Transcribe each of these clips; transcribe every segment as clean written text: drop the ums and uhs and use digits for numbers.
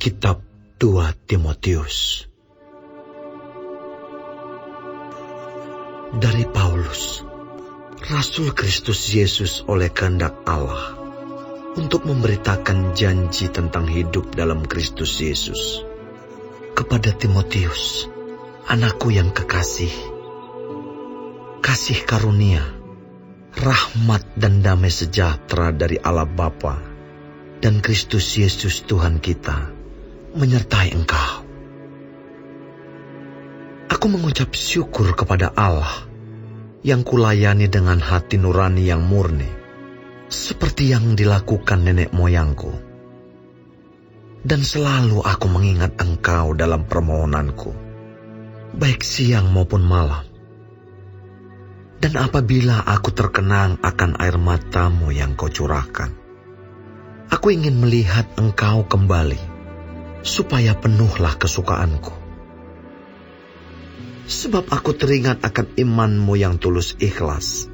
Kitab 2 Timotius. Dari Paulus, Rasul Kristus Yesus oleh kehendak Allah, untuk memberitakan janji tentang hidup dalam Kristus Yesus. Kepada Timotius, anakku yang kekasih, kasih karunia, rahmat dan damai sejahtera dari Allah Bapa dan Kristus Yesus Tuhan kita menyertai engkau. Aku mengucap syukur kepada Allah yang kulayani dengan hati nurani yang murni, seperti yang dilakukan nenek moyangku. Dan selalu aku mengingat engkau dalam permohonanku, baik siang maupun malam. Dan apabila aku terkenang akan air matamu yang kau curahkan, aku ingin melihat engkau kembali, supaya penuhlah kesukaanku. Sebab aku teringat akan imanmu yang tulus ikhlas,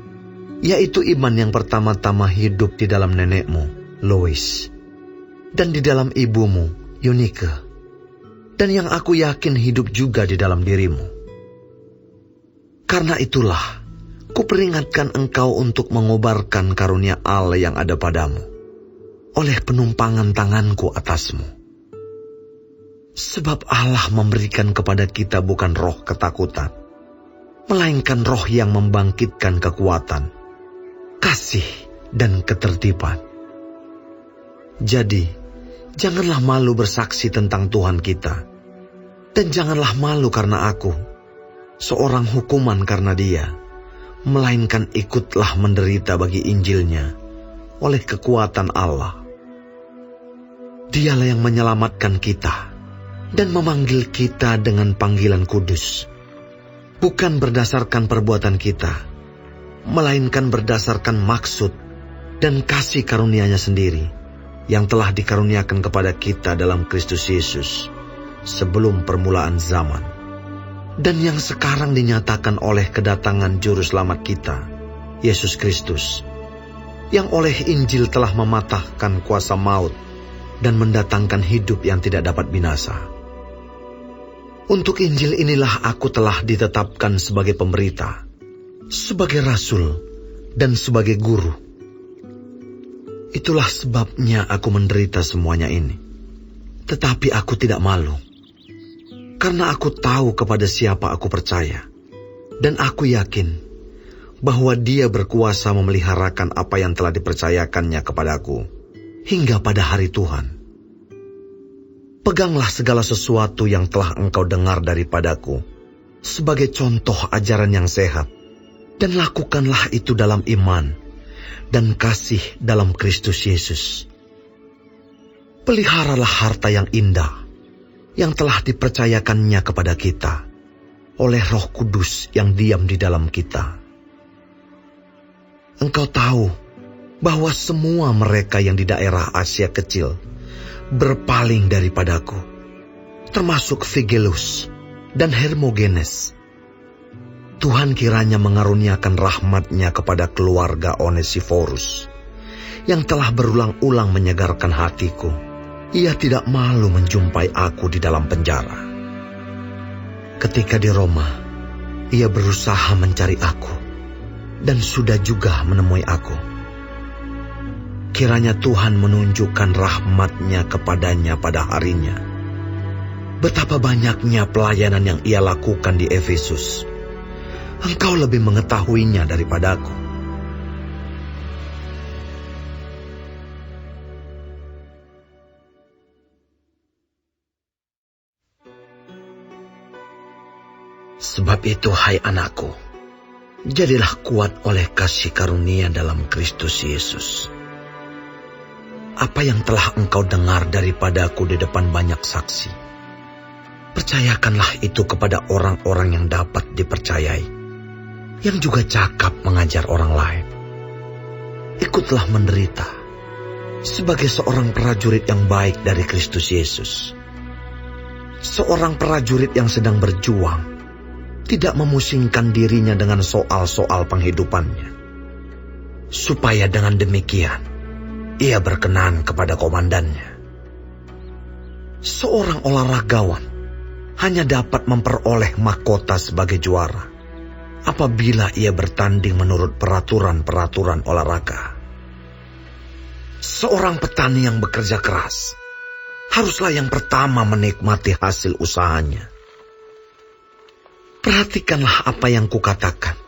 yaitu iman yang pertama-tama hidup di dalam nenekmu, Lois, dan di dalam ibumu, Eunike, dan yang aku yakin hidup juga di dalam dirimu. Karena itulah, kuperingatkan engkau untuk mengobarkan karunia Allah yang ada padamu, oleh penumpangan tanganku atasmu. Sebab Allah memberikan kepada kita bukan roh ketakutan, melainkan roh yang membangkitkan kekuatan, kasih, dan ketertiban. Jadi, janganlah malu bersaksi tentang Tuhan kita, dan janganlah malu karena aku, seorang hukuman karena Dia, melainkan ikutlah menderita bagi Injilnya oleh kekuatan Allah. Dialah yang menyelamatkan kita dan memanggil kita dengan panggilan kudus, bukan berdasarkan perbuatan kita, melainkan berdasarkan maksud dan kasih karunia-Nya sendiri, yang telah dikaruniakan kepada kita dalam Kristus Yesus sebelum permulaan zaman, dan yang sekarang dinyatakan oleh kedatangan Juru Selamat kita, Yesus Kristus, yang oleh Injil telah mematahkan kuasa maut dan mendatangkan hidup yang tidak dapat binasa. Untuk Injil inilah aku telah ditetapkan sebagai pemberita, sebagai rasul, dan sebagai guru. Itulah sebabnya aku menderita semuanya ini. Tetapi aku tidak malu, karena aku tahu kepada siapa aku percaya, dan aku yakin bahwa Dia berkuasa memeliharakan apa yang telah dipercayakannya kepadaku hingga pada hari Tuhan. Peganglah segala sesuatu yang telah engkau dengar daripadaku sebagai contoh ajaran yang sehat, dan lakukanlah itu dalam iman dan kasih dalam Kristus Yesus. Peliharalah harta yang indah yang telah dipercayakannya kepada kita oleh Roh Kudus yang diam di dalam kita. Engkau tahu bahwa semua mereka yang di daerah Asia Kecil berpaling daripadaku, termasuk Figelus dan Hermogenes. Tuhan kiranya mengaruniakan rahmat-Nya kepada keluarga Onesiforus, yang telah berulang-ulang menyegarkan hatiku. Ia tidak malu menjumpai aku di dalam penjara. Ketika di Roma, ia berusaha mencari aku, dan sudah juga menemui aku. Kiranya Tuhan menunjukkan rahmat-Nya kepadanya pada harinya. Betapa banyaknya pelayanan yang ia lakukan di Efesus. Engkau lebih mengetahuinya daripadaku. Sebab itu, hai anakku, jadilah kuat oleh kasih karunia dalam Kristus Yesus. Apa yang telah engkau dengar daripadaku di depan banyak saksi, percayakanlah itu kepada orang-orang yang dapat dipercayai, yang juga cakap mengajar orang lain. Ikutlah menderita sebagai seorang prajurit yang baik dari Kristus Yesus. Seorang prajurit yang sedang berjuang tidak memusingkan dirinya dengan soal-soal penghidupannya, supaya dengan demikian ia berkenan kepada komandannya. Seorang olahragawan hanya dapat memperoleh mahkota sebagai juara apabila ia bertanding menurut peraturan-peraturan olahraga. Seorang petani yang bekerja keras haruslah yang pertama menikmati hasil usahanya. Perhatikanlah apa yang kukatakan.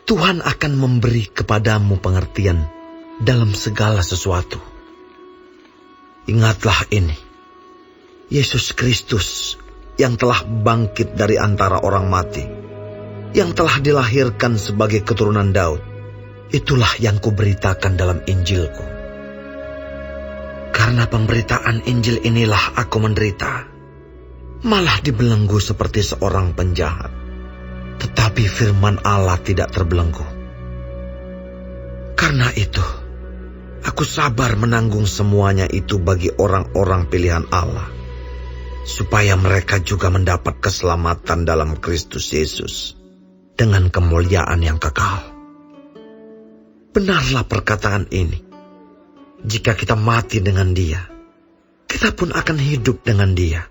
Tuhan akan memberi kepadamu pengertian dalam segala sesuatu. Ingatlah ini. Yesus Kristus yang telah bangkit dari antara orang mati, yang telah dilahirkan sebagai keturunan Daud, itulah yang kuberitakan dalam Injilku. Karena pemberitaan Injil inilah aku menderita, malah dibelenggu seperti seorang penjahat. Tetapi firman Allah tidak terbelenggu. Karena itu, aku sabar menanggung semuanya itu bagi orang-orang pilihan Allah, supaya mereka juga mendapat keselamatan dalam Kristus Yesus dengan kemuliaan yang kekal. Benarlah perkataan ini. Jika kita mati dengan Dia, kita pun akan hidup dengan Dia.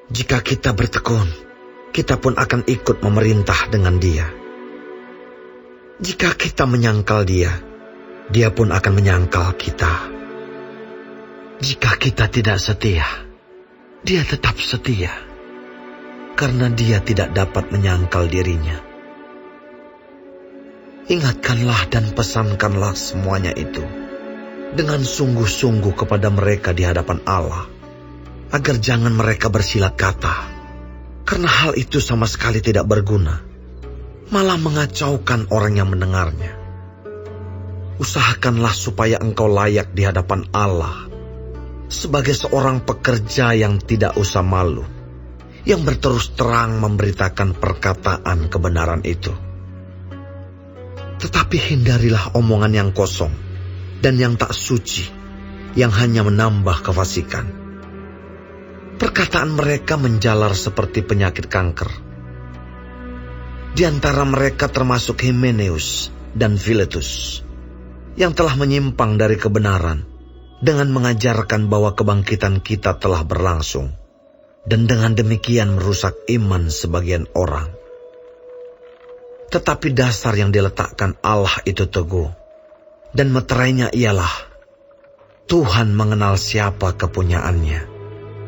Jika kita bertekun, kita pun akan ikut memerintah dengan Dia. Jika kita menyangkal Dia, Dia pun akan menyangkal kita. Jika kita tidak setia, Dia tetap setia, karena Dia tidak dapat menyangkal dirinya. Ingatkanlah dan pesankanlah semuanya itu dengan sungguh-sungguh kepada mereka di hadapan Allah, agar jangan mereka bersilat kata, karena hal itu sama sekali tidak berguna, malah mengacaukan orang yang mendengarnya. Usahakanlah supaya engkau layak di hadapan Allah sebagai seorang pekerja yang tidak usah malu, yang berterus terang memberitakan perkataan kebenaran itu. Tetapi hindarilah omongan yang kosong dan yang tak suci, yang hanya menambah kefasikan. Perkataan mereka menjalar seperti penyakit kanker. Di antara mereka termasuk Himeneus dan Filetus, yang telah menyimpang dari kebenaran dengan mengajarkan bahwa kebangkitan kita telah berlangsung, dan dengan demikian merusak iman sebagian orang. Tetapi dasar yang diletakkan Allah itu teguh, dan meterainya ialah Tuhan mengenal siapa kepunyaannya.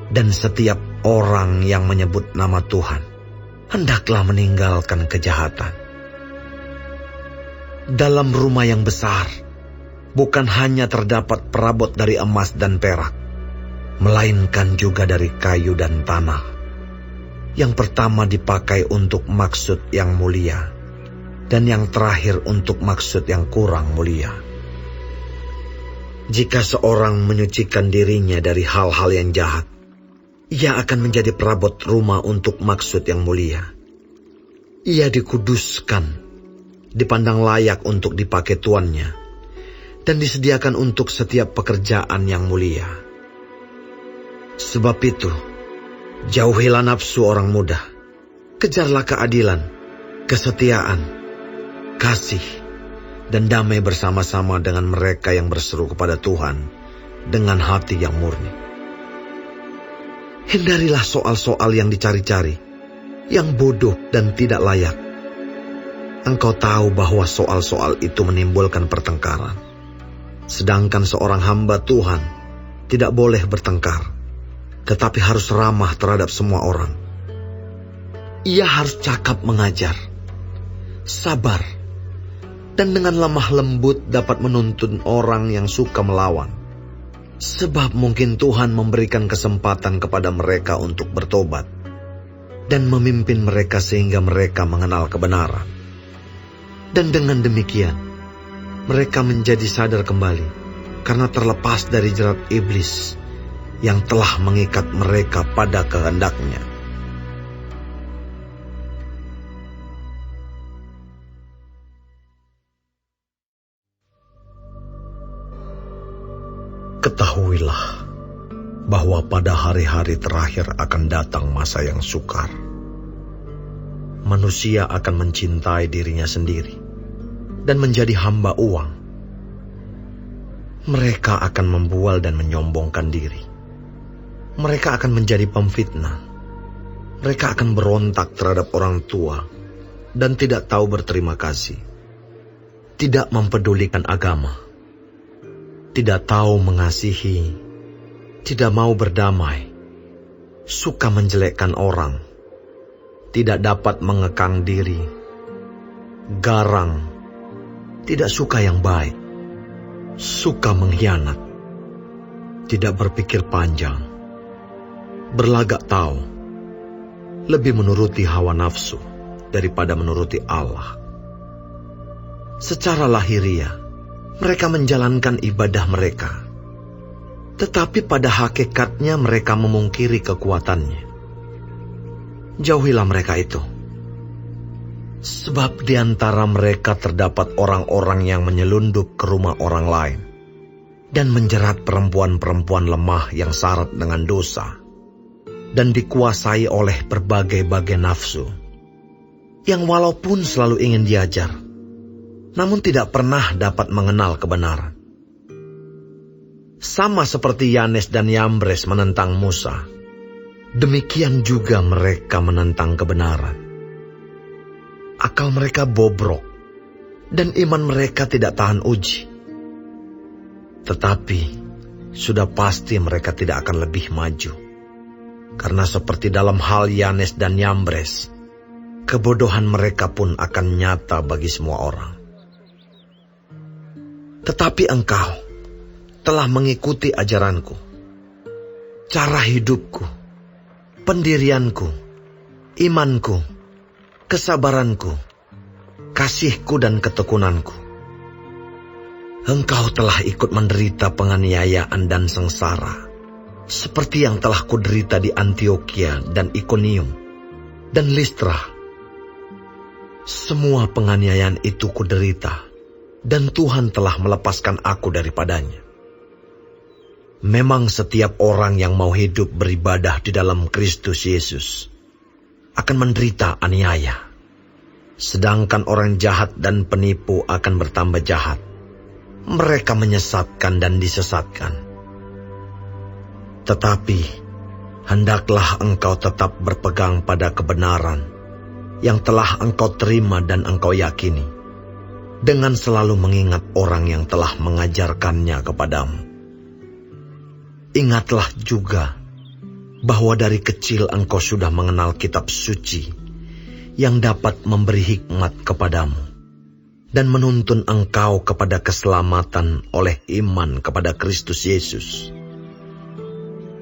Dan setiap orang yang menyebut nama Tuhan hendaklah meninggalkan kejahatan. Dalam rumah yang besar bukan hanya terdapat perabot dari emas dan perak, melainkan juga dari kayu dan tanah. Yang pertama dipakai untuk maksud yang mulia, dan yang terakhir untuk maksud yang kurang mulia. Jika seorang menyucikan dirinya dari hal-hal yang jahat, ia akan menjadi perabot rumah untuk maksud yang mulia. Ia dikuduskan, dipandang layak untuk dipakai tuannya, dan disediakan untuk setiap pekerjaan yang mulia. Sebab itu, jauhilah nafsu orang muda, kejarlah keadilan, kesetiaan, kasih, dan damai bersama-sama dengan mereka yang berseru kepada Tuhan dengan hati yang murni. Hindarilah soal-soal yang dicari-cari, yang bodoh dan tidak layak. Engkau tahu bahwa soal-soal itu menimbulkan pertengkaran. Sedangkan seorang hamba Tuhan tidak boleh bertengkar, tetapi harus ramah terhadap semua orang. Ia harus cakap mengajar, sabar, dan dengan lemah lembut dapat menuntun orang yang suka melawan. Sebab mungkin Tuhan memberikan kesempatan kepada mereka untuk bertobat dan memimpin mereka sehingga mereka mengenal kebenaran. Dan dengan demikian, mereka menjadi sadar kembali karena terlepas dari jerat iblis yang telah mengikat mereka pada kehendaknya. Ketahuilah bahwa pada hari-hari terakhir akan datang masa yang sukar. Manusia akan mencintai dirinya sendiri dan menjadi hamba uang. Mereka akan membual dan menyombongkan diri. Mereka akan menjadi pemfitnah. Mereka akan berontak terhadap orang tua dan tidak tahu berterima kasih. Tidak mempedulikan agama. Tidak tahu mengasihi. Tidak mau berdamai. Suka menjelekkan orang. Tidak dapat mengekang diri. Garang. Tidak suka yang baik. Suka mengkhianat. Tidak berpikir panjang. Berlagak tahu. Lebih menuruti hawa nafsu daripada menuruti Allah. Secara lahiriah, mereka menjalankan ibadah mereka. Tetapi pada hakikatnya mereka memungkiri kekuatannya. Jauhilah mereka itu. Sebab di antara mereka terdapat orang-orang yang menyelundup ke rumah orang lain dan menjerat perempuan-perempuan lemah yang syarat dengan dosa dan dikuasai oleh berbagai-bagai nafsu, yang walaupun selalu ingin diajar, namun tidak pernah dapat mengenal kebenaran. Sama seperti Yanes dan Yambres menentang Musa, demikian juga mereka menentang kebenaran. Akal mereka bobrok, dan iman mereka tidak tahan uji. Tetapi, sudah pasti mereka tidak akan lebih maju. Karena seperti dalam hal Yanes dan Yambres, kebodohan mereka pun akan nyata bagi semua orang. Tetapi engkau telah mengikuti ajaranku, cara hidupku, pendirianku, imanku, kesabaranku, kasihku dan ketekunanku. Engkau telah ikut menderita penganiayaan dan sengsara, seperti yang telah kuderita di Antiokhia dan Ikonium dan Listra. Semua penganiayaan itu kuderita, dan Tuhan telah melepaskan aku daripadanya. Memang setiap orang yang mau hidup beribadah di dalam Kristus Yesus akan menderita aniaya. Sedangkan orang jahat dan penipu akan bertambah jahat. Mereka menyesatkan dan disesatkan. Tetapi, hendaklah engkau tetap berpegang pada kebenaran yang telah engkau terima dan engkau yakini, dengan selalu mengingat orang yang telah mengajarkannya kepadamu. Ingatlah juga bahwa dari kecil engkau sudah mengenal kitab suci yang dapat memberi hikmat kepadamu dan menuntun engkau kepada keselamatan oleh iman kepada Kristus Yesus.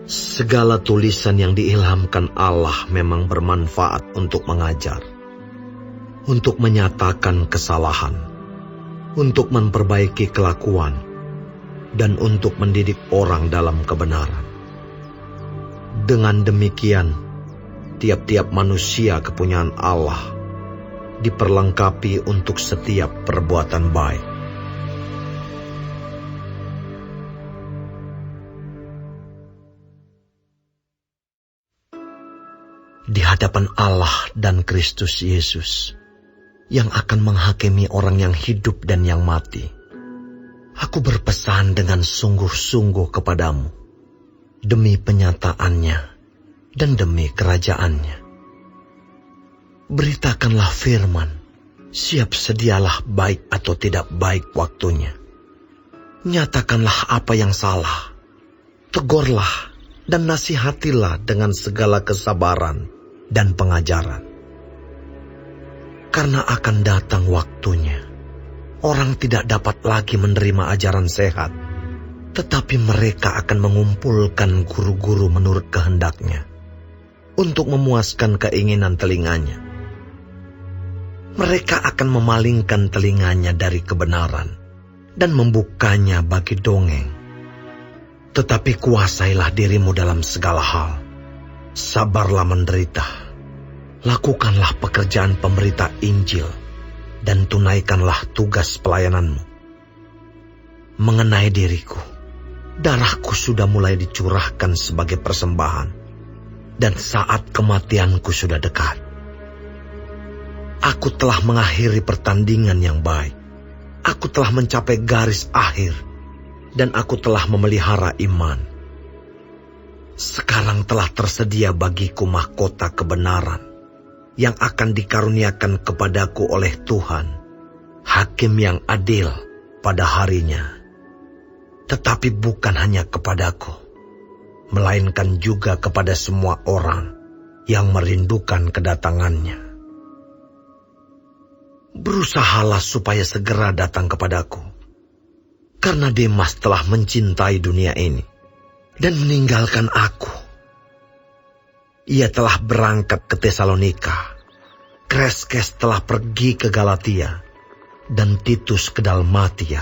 Segala tulisan yang diilhamkan Allah memang bermanfaat untuk mengajar, untuk menyatakan kesalahan, untuk memperbaiki kelakuan, dan untuk mendidik orang dalam kebenaran. Dengan demikian, tiap-tiap manusia kepunyaan Allah diperlengkapi untuk setiap perbuatan baik. Di hadapan Allah dan Kristus Yesus, yang akan menghakimi orang yang hidup dan yang mati, aku berpesan dengan sungguh-sungguh kepadamu, demi penyataannya dan demi kerajaannya. Beritakanlah firman, siap sedialah baik atau tidak baik waktunya. Nyatakanlah apa yang salah, tegurlah dan nasihatilah dengan segala kesabaran dan pengajaran. Karena akan datang waktunya, orang tidak dapat lagi menerima ajaran sehat, tetapi mereka akan mengumpulkan guru-guru menurut kehendaknya, untuk memuaskan keinginan telinganya. Mereka akan memalingkan telinganya dari kebenaran, dan membukanya bagi dongeng. Tetapi kuasailah dirimu dalam segala hal. Sabarlah menderita. Lakukanlah pekerjaan pemberita Injil, dan tunaikanlah tugas pelayananmu. Mengenai diriku, darahku sudah mulai dicurahkan sebagai persembahan, dan saat kematianku sudah dekat. Aku telah mengakhiri pertandingan yang baik. Aku telah mencapai garis akhir, dan aku telah memelihara iman. Sekarang telah tersedia bagiku mahkota kebenaran yang akan dikaruniakan kepadaku oleh Tuhan, Hakim yang adil pada harinya. Tetapi bukan hanya kepadaku, melainkan juga kepada semua orang yang merindukan kedatangannya. Berusahalah supaya segera datang kepadaku, karena Demas telah mencintai dunia ini dan meninggalkan aku. Ia telah berangkat ke Tesalonika, Kreskes telah pergi ke Galatia, dan Titus ke Dalmatia.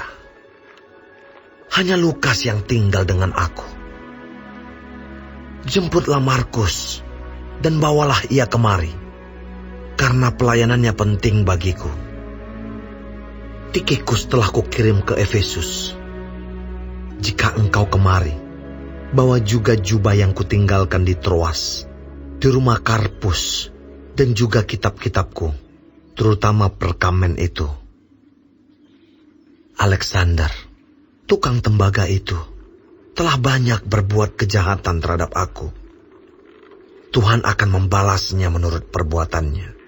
Hanya Lukas yang tinggal dengan aku. Jemputlah Markus dan bawalah ia kemari, karena pelayanannya penting bagiku. Tikikus telah kukirim ke Efesus. Jika engkau kemari, bawa juga jubah yang kutinggalkan di Troas, di rumah Karpus, dan juga kitab-kitabku, terutama perkamen itu. Alexander, tukang tembaga itu, telah banyak berbuat kejahatan terhadap aku. Tuhan akan membalasnya menurut perbuatannya.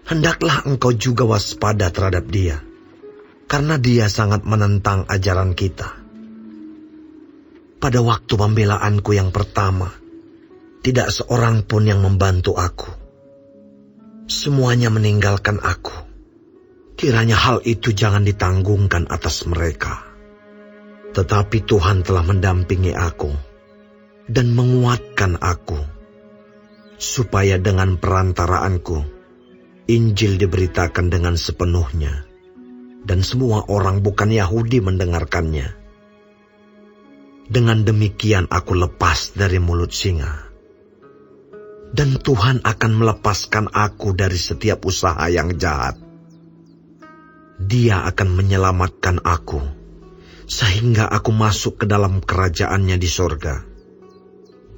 Hendaklah engkau juga waspada terhadap dia, karena dia sangat menentang ajaran kita. Pada waktu pembelaanku yang pertama, tidak seorang pun yang membantu aku. Semuanya meninggalkan aku. Kiranya hal itu jangan ditanggungkan atas mereka. Tetapi Tuhan telah mendampingi aku dan menguatkan aku, supaya dengan perantaraanku, Injil diberitakan dengan sepenuhnya, dan semua orang bukan Yahudi mendengarkannya. Dengan demikian aku lepas dari mulut singa. Dan Tuhan akan melepaskan aku dari setiap usaha yang jahat. Dia akan menyelamatkan aku, sehingga aku masuk ke dalam kerajaannya di sorga.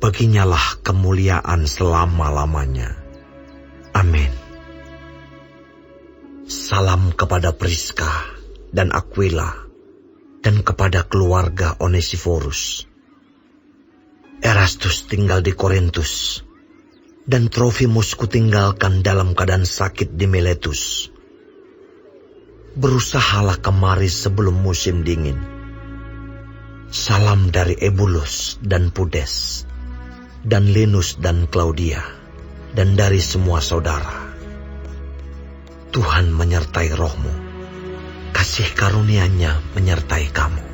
Baginyalah kemuliaan selama-lamanya. Amin. Salam kepada Priska dan Aquila, dan kepada keluarga Onesiforus. Erastus tinggal di Korintus, dan Trofimus kutinggalkan dalam keadaan sakit di Miletus. Berusahalah kemari sebelum musim dingin. Salam dari Ebulus dan Pudes, dan Linus dan Claudia, dan dari semua saudara. Tuhan menyertai rohmu. Kasih karunia-Nya menyertai kamu.